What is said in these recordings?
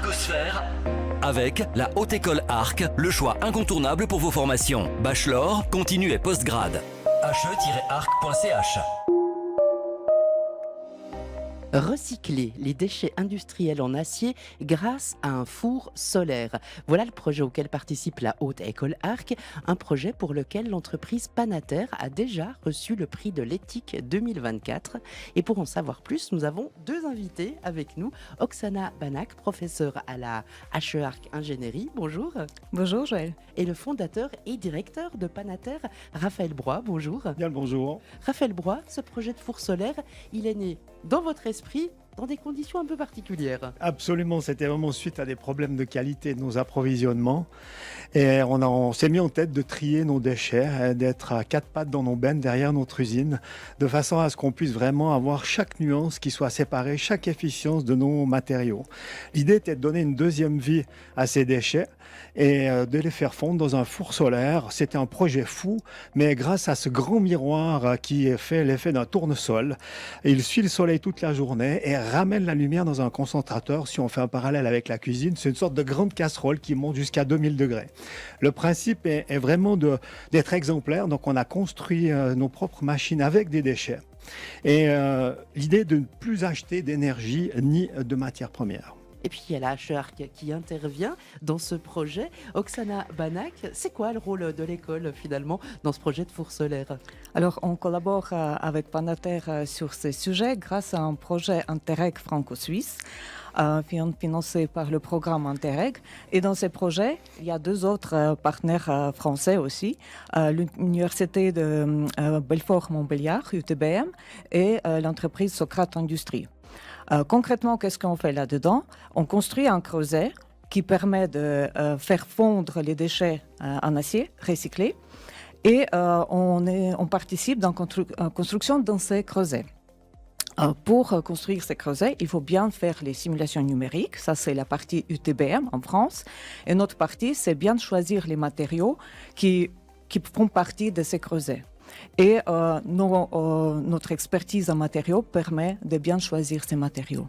Arcosphère avec la Haute École Arc, le choix incontournable pour vos formations. Bachelor, continu et postgrad. he-arc.ch. Recycler les déchets industriels en acier grâce à un four solaire. Voilà le projet auquel participe la Haute École Arc, un projet pour lequel l'entreprise Panater a déjà reçu le prix de l'éthique 2024. Et pour en savoir plus, nous avons deux invités avec nous. Oksana Banak, professeure à la HE-Arc Ingénierie. Bonjour. Bonjour Joël. Et le fondateur et directeur de Panater, Raphaël Broy. Bonjour. Bien le bonjour. Raphaël Broy, ce projet de four solaire, il est né dans votre esprit dans des conditions un peu particulières. Absolument, c'était vraiment suite à des problèmes de qualité de nos approvisionnements. Et on s'est mis en tête de trier nos déchets, d'être à quatre pattes dans nos bennes derrière notre usine, de façon à ce qu'on puisse vraiment avoir chaque nuance qui soit séparée, chaque efficience de nos matériaux. L'idée était de donner une deuxième vie à ces déchets et de les faire fondre dans un four solaire. C'était un projet fou, mais grâce à ce grand miroir qui fait l'effet d'un tournesol, il suit le soleil toute la journée et ramène la lumière dans un concentrateur. Si on fait un parallèle avec la cuisine, c'est une sorte de grande casserole qui monte jusqu'à 2000 degrés. Le principe est vraiment d'être exemplaire. Donc on a construit nos propres machines avec des déchets. Et l'idée de ne plus acheter d'énergie ni de matières premières. Et puis il y a la HE-Arc qui intervient dans ce projet. Oksana Banak, c'est quoi le rôle de l'école finalement dans ce projet de four solaire? Alors on collabore avec Panater sur ce sujet grâce à un projet Interreg franco-suisse financé par le programme Interreg. Et dans ce projet, il y a deux autres partenaires français aussi, l'Université de Belfort-Montbéliard, UTBM, et l'entreprise Socrate Industrie. Concrètement, qu'est-ce qu'on fait là-dedans? On construit un creuset qui permet de faire fondre les déchets en acier recyclés et on participe dans la construction dans ces creusets. Pour construire ces creusets, il faut bien faire les simulations numériques. Ça, c'est la partie UTBM en France. Et notre partie, c'est bien choisir les matériaux qui font partie de ces creusets. Et notre expertise en matériaux permet de bien choisir ces matériaux.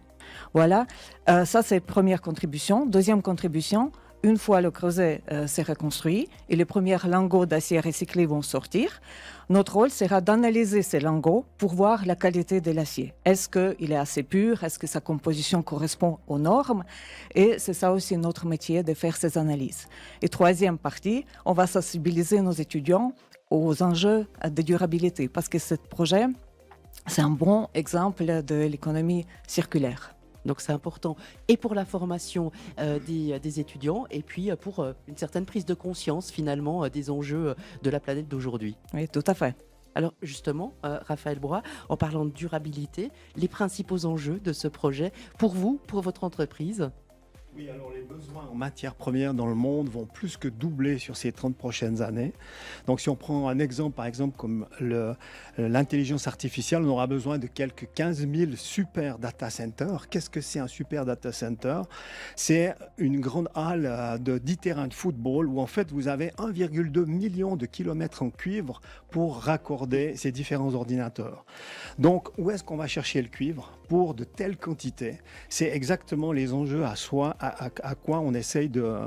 Voilà, ça c'est première contribution. Deuxième contribution, une fois le creuset s'est reconstruit et les premiers lingots d'acier recyclés vont sortir, notre rôle sera d'analyser ces lingots pour voir la qualité de l'acier. Est-ce qu'il est assez pur? Est-ce que sa composition correspond aux normes? Et c'est ça aussi notre métier de faire ces analyses. Et troisième partie, on va sensibiliser nos étudiants aux enjeux de durabilité parce que ce projet, c'est un bon exemple de l'économie circulaire. Donc c'est important et pour la formation des étudiants et puis pour une certaine prise de conscience finalement des enjeux de la planète d'aujourd'hui. Oui, tout à fait. Alors justement, Raphaël Broy, en parlant de durabilité, les principaux enjeux de ce projet pour vous, pour votre entreprise? Oui, alors les besoins en matières premières dans le monde vont plus que doubler sur ces 30 prochaines années. Donc si on prend un exemple, par exemple, comme l'intelligence artificielle, on aura besoin de quelques 15 000 super data centers. Qu'est-ce que c'est un super data center? C'est une grande halle de 10 terrains de football où en fait vous avez 1,2 million de kilomètres en cuivre pour raccorder ces différents ordinateurs. Donc où est-ce qu'on va chercher le cuivre pour de telles quantités? C'est exactement les enjeux à quoi on essaye de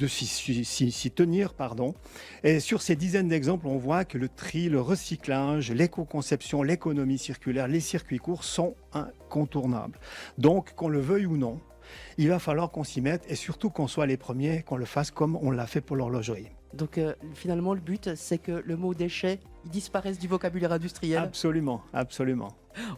s'y tenir. Et sur ces dizaines d'exemples, on voit que le tri, le recyclage, l'éco-conception, l'économie circulaire, les circuits courts sont incontournables. Donc, qu'on le veuille ou non, il va falloir qu'on s'y mette et surtout qu'on soit les premiers, qu'on le fasse comme on l'a fait pour l'horlogerie. Donc finalement, le but, c'est que le mot déchet disparaisse du vocabulaire industriel. Absolument, absolument.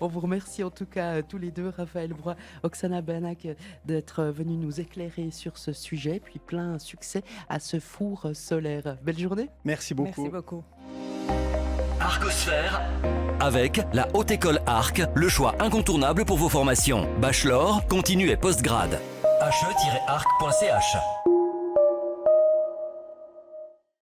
On vous remercie en tout cas tous les deux, Raphaël Broy, Oksana Banak, d'être venus nous éclairer sur ce sujet. Puis plein succès à ce four solaire. Belle journée. Merci beaucoup. Merci beaucoup. Arcosphère avec la Haute École Arc, le choix incontournable pour vos formations. Bachelor, continu et postgrad. he-arc.ch.